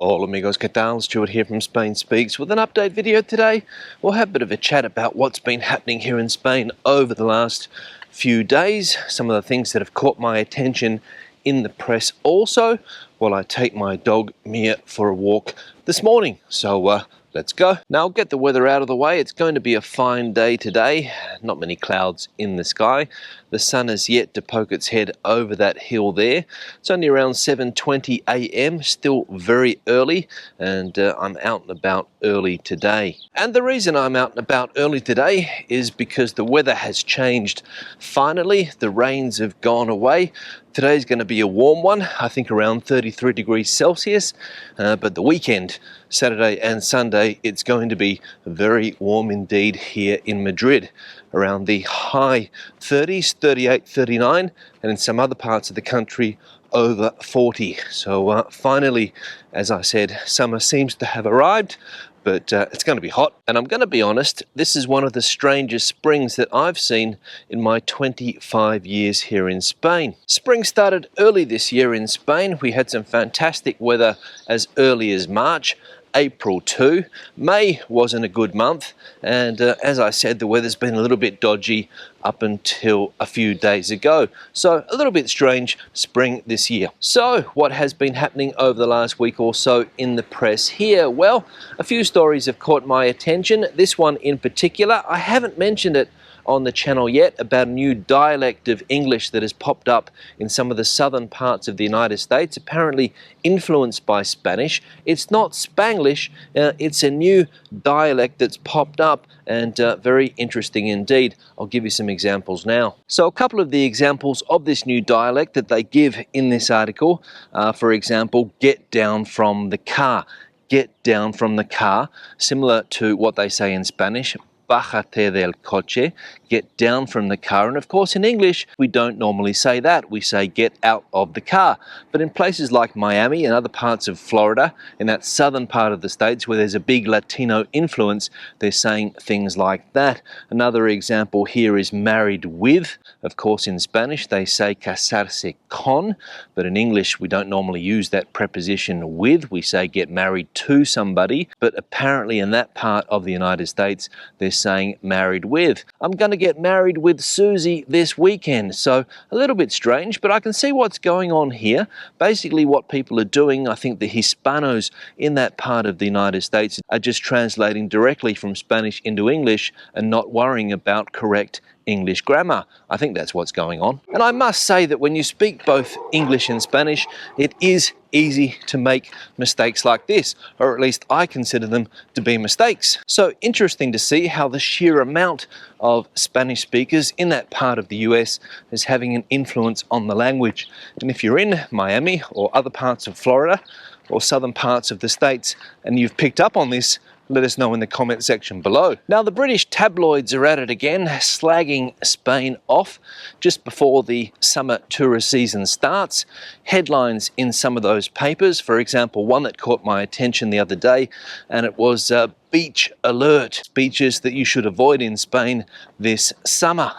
Hola amigos, ¿qué tal? Stuart here from Spain Speaks with an update video today. We'll have a bit of a chat about what's been happening here in Spain over the last few days, some of the things that have caught my attention in the press also, while I take my dog Mia for a walk this morning. So let's go. Now I'll get the weather out of the way. It's going to be a fine day today. Not many clouds in the sky. The sun has yet to poke its head over that hill there. It's only around 7:20 a.m, still very early, and I'm out and about early today. And the reason I'm out and about early today is because the weather has changed. Finally, the rains have gone away. Today's going to be a warm one, I think around 33 degrees Celsius, but the weekend, Saturday and Sunday, it's going to be very warm indeed here in Madrid, around the high 30s, 38, 39, and in some other parts of the country over 40. So finally, as I said, summer seems to have arrived. But it's going to be hot, and I'm going to be honest, this is one of the strangest springs that I've seen in my 25 years here in Spain. Spring started early this year in Spain. We had some fantastic weather as early as March. April too. May wasn't a good month, and as I said, the weather's been a little bit dodgy up until a few days ago. So a little bit strange spring this year. So what has been happening over the last week or so in the press here? Well, a few stories have caught my attention. This one in particular, I haven't mentioned it on the channel yet, about a new dialect of English that has popped up in some of the southern parts of the United States, apparently influenced by Spanish. It's not Spanglish, it's a new dialect that's popped up, and very interesting indeed. I'll give you some examples now. So a couple of the examples of this new dialect that they give in this article, for example, get down from the car. Get down from the car, similar to what they say in Spanish, bájate del coche, get down from the car. And of course in English we don't normally say that, we say get out of the car. But in places like Miami and other parts of Florida, in that southern part of the States where there's a big Latino influence, they're saying things like that. Another example here is married with. Of course in Spanish they say casarse con, but in English we don't normally use that preposition with, we say get married to somebody. But apparently in that part of the United States they're saying married with. I'm going to get married with Susie this weekend. So a little bit strange, but I can see what's going on here. Basically what people are doing, I think the Hispanos in that part of the United States are just translating directly from Spanish into English and not worrying about correct English grammar. I think that's what's going on. And I must say that when you speak both English and Spanish, it is easy to make mistakes like this, or at least I consider them to be mistakes. So interesting to see how the sheer amount of Spanish speakers in that part of the US is having an influence on the language. And if you're in Miami or other parts of Florida or southern parts of the States and you've picked up on this, let us know in the comment section below. Now the British tabloids are at it again, slagging Spain off just before the summer tourist season starts. Headlines in some of those papers, for example, one that caught my attention the other day, and it was beach alert, beaches that you should avoid in Spain this summer.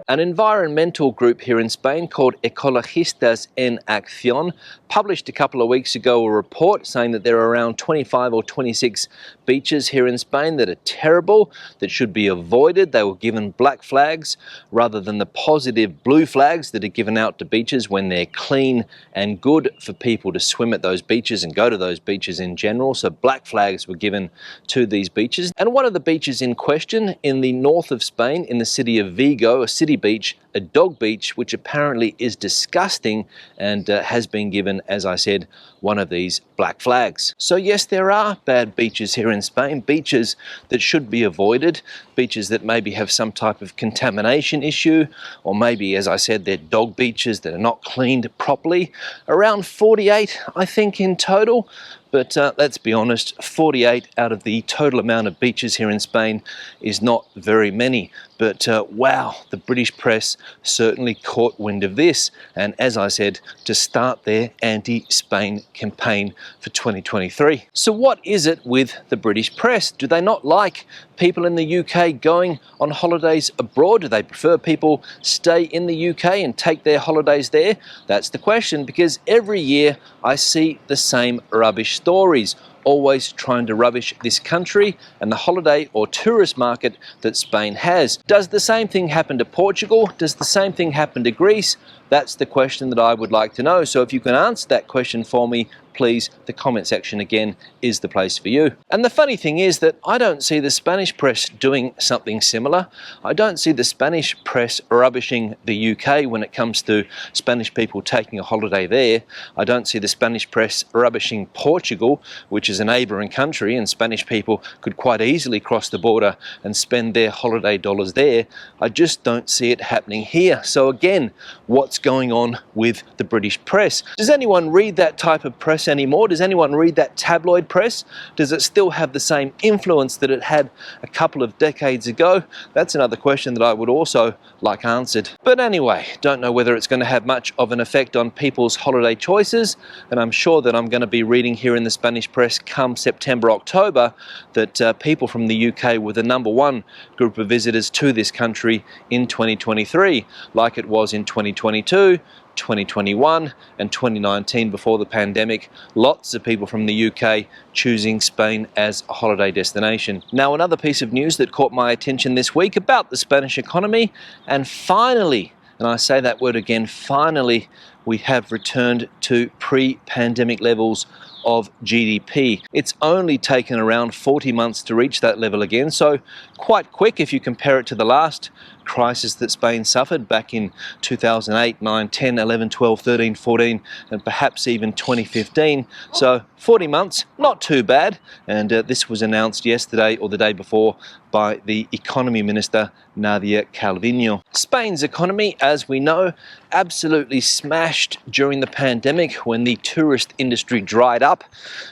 An environmental group here in Spain called Ecologistas en Acción published a couple of weeks ago a report saying that there are around 25 or 26 beaches here in Spain that are terrible, that should be avoided. They were given black flags rather than the positive blue flags that are given out to beaches when they're clean and good for people to swim at those beaches and go to those beaches in general. So black flags were given to these beaches. And one of the beaches in question in the north of Spain, in the city of Vigo, a city beach, a dog beach, which apparently is disgusting and has been given, as I said, one of these black flags. So yes, there are bad beaches here in Spain, beaches that should be avoided, beaches that maybe have some type of contamination issue, or maybe, as I said, they're dog beaches that are not cleaned properly. Around 48, I think, in total. But let's be honest, 48 out of the total amount of beaches here in Spain is not very many. But wow, the British press certainly caught wind of this, and as I said, to start their anti-Spain campaign for 2023. So what is it with the British press? Do they not like people in the UK going on holidays abroad? Do they prefer people stay in the UK and take their holidays there? That's the question, because every year I see the same rubbish stories, always trying to rubbish this country and the holiday or tourist market that Spain has. Does the same thing happen to Portugal? Does the same thing happen to Greece? That's the question that I would like to know. So if you can answer that question for me, please, the comment section again is the place for you. And the funny thing is that I don't see the Spanish press doing something similar. I don't see the Spanish press rubbishing the UK when it comes to Spanish people taking a holiday there. I don't see the Spanish press rubbishing Portugal, which is a neighbouring country, and Spanish people could quite easily cross the border and spend their holiday dollars there. I just don't see it happening here. So again, what's going on with the British press? Does anyone read that type of press anymore? Does anyone read that tabloid press? Does it still have the same influence that it had a couple of decades ago? That's another question that I would also like answered. But anyway, don't know whether it's going to have much of an effect on people's holiday choices, and I'm sure that I'm going to be reading here in the Spanish press come September, October, that people from the UK were the #1 group of visitors to this country in 2023, like it was in 2022, 2021 and 2019 before the pandemic. Lots of people from the UK choosing Spain as a holiday destination. Now, another piece of news that caught my attention this week about the Spanish economy, and finally, and I say that word again, finally, we have returned to pre-pandemic levels of GDP. It's only taken around 40 months to reach that level again, so quite quick if you compare it to the last crisis that Spain suffered back in 2008, 9, 10, 11, 12, 13, 14, and perhaps even 2015. So 40 months, not too bad. And this was announced yesterday or the day before by the economy minister, Nadia Calviño. Spain's economy, as we know, absolutely smashed during the pandemic when the tourist industry dried up.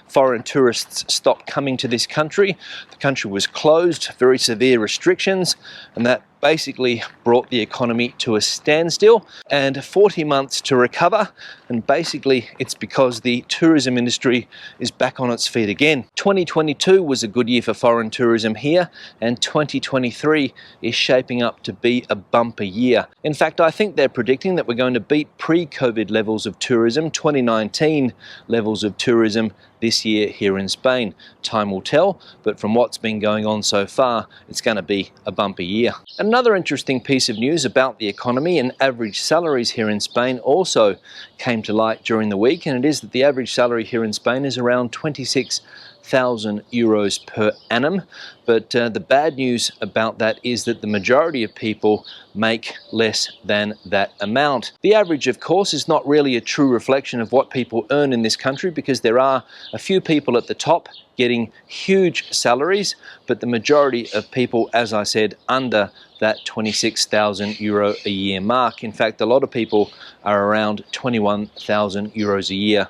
Foreign tourists stopped coming to this country. The country was closed, very severe restrictions, and that basically brought the economy to a standstill, and 40 months to recover. And basically it's because the tourism industry is back on its feet again. 2022 was a good year for foreign tourism here, and 2023 is shaping up to be a bumper year. In fact, I think they're predicting that we're going to beat pre-COVID levels of tourism, 2019 levels of tourism this year here in Spain. Time will tell, but from what's been going on so far, it's going to be a bumper year. Another interesting piece of news about the economy and average salaries here in Spain also came to light during the week, and it is that the average salary here in Spain is around 26,000 euros per annum. But the bad news about that is that the majority of people make less than that amount. The average, of course, is not really a true reflection of what people earn in this country, because there are a few people at the top getting huge salaries, but the majority of people, as I said, under that 26,000 euro a year mark. In fact, a lot of people are around 21,000 euros a year,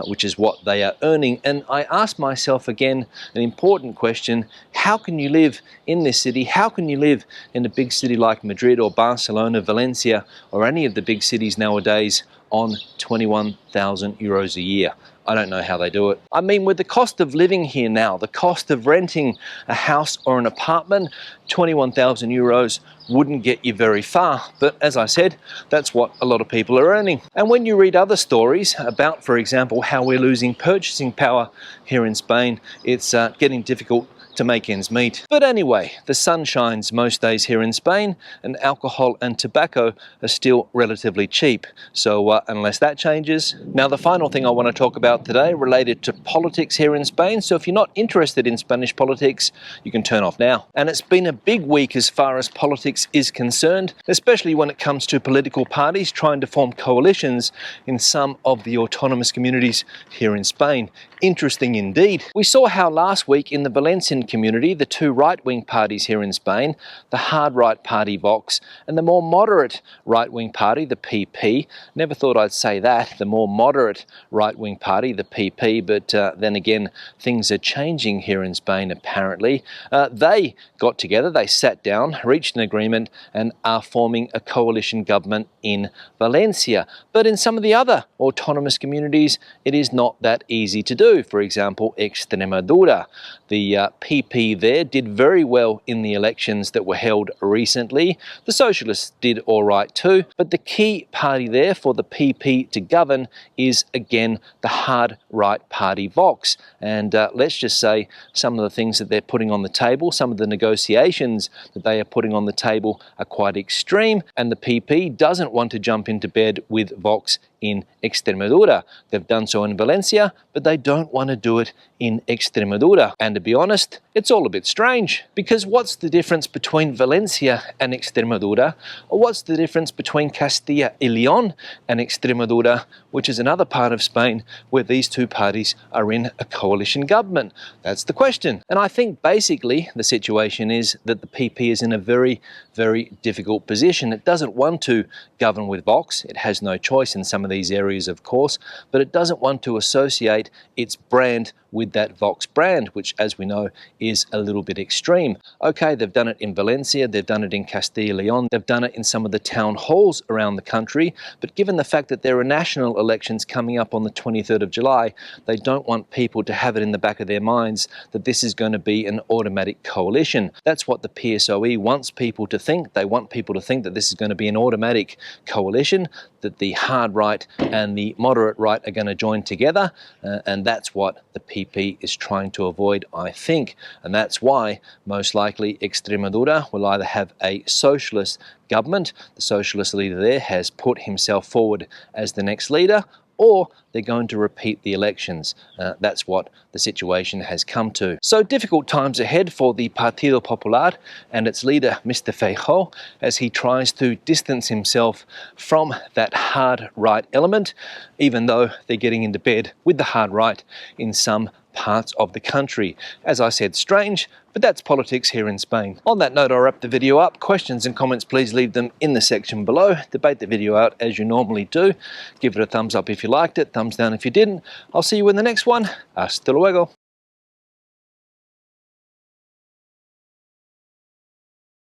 which is what they are earning. And I ask myself again an important question: how can you live in this city? How can you live in a big city like Madrid or Barcelona, Valencia, or any of the big cities nowadays on 21,000 euros a year? I don't know how they do it. I mean, with the cost of living here now, the cost of renting a house or an apartment, 21,000 euros wouldn't get you very far. But as I said, that's what a lot of people are earning. And when you read other stories about, for example, how we're losing purchasing power here in Spain, it's getting difficult to make ends meet. But anyway, the sun shines most days here in Spain, and alcohol and tobacco are still relatively cheap. So unless that changes. Now, the final thing I want to talk about today related to politics here in Spain. So if you're not interested in Spanish politics, you can turn off now. And it's been a big week as far as politics is concerned, especially when it comes to political parties trying to form coalitions in some of the autonomous communities here in Spain. Interesting indeed. We saw how last week in the Valencian community, the two right-wing parties here in Spain, the hard right party Vox and the more moderate right-wing party, the PP. Never thought I'd say that, the more moderate right-wing party, the PP, but then again, things are changing here in Spain apparently. They got together, they sat down, reached an agreement and are forming a coalition government in Valencia. But in some of the other autonomous communities, it is not that easy to do. For example, Extremadura. The PP there did very well in the elections that were held recently. The Socialists did all right too, but the key party there for the PP to govern is again the hard right party Vox. And let's just say some of the things that they're putting on the table, some of the negotiations that they are putting on the table are quite extreme, and the PP doesn't want to jump into bed with Vox in Extremadura. They've done so in Valencia, but they don't want to do it in Extremadura. And to be honest, it's all a bit strange, because what's the difference between Valencia and Extremadura? Or what's the difference between Castilla y León and Extremadura, which is another part of Spain where these two parties are in a coalition government? That's the question. And I think basically the situation is that the PP is in a very, very difficult position. It doesn't want to govern with Vox. It has no choice in some of these areas, of course, but it doesn't want to associate its brand with that Vox brand, which, as we know, is a little bit extreme. Okay, they've done it in Valencia, they've done it in Castilla y León, they've done it in some of the town halls around the country, but given the fact that there are national elections coming up on the 23rd of July, they don't want people to have it in the back of their minds that this is going to be an automatic coalition. That's what the PSOE wants people to think. They want people to think that this is going to be an automatic coalition, that the hard right and the moderate right are going to join together, and that's what the PP is trying to avoid, I think. And that's why most likely Extremadura will either have a socialist government, the socialist leader there has put himself forward as the next leader, or they're going to repeat the elections. That's what the situation has come to. So difficult times ahead for the Partido Popular and its leader, Mr. Feijóo, as he tries to distance himself from that hard right element, even though they're getting into bed with the hard right in some parts of the country. As I said, strange, but that's politics here in Spain. On that note, I'll wrap the video up. Questions and comments, please leave them in the section below. Debate the video out as you normally do. Give it a thumbs up if you liked it, thumbs down if you didn't. I'll see you in the next one. Hasta luego.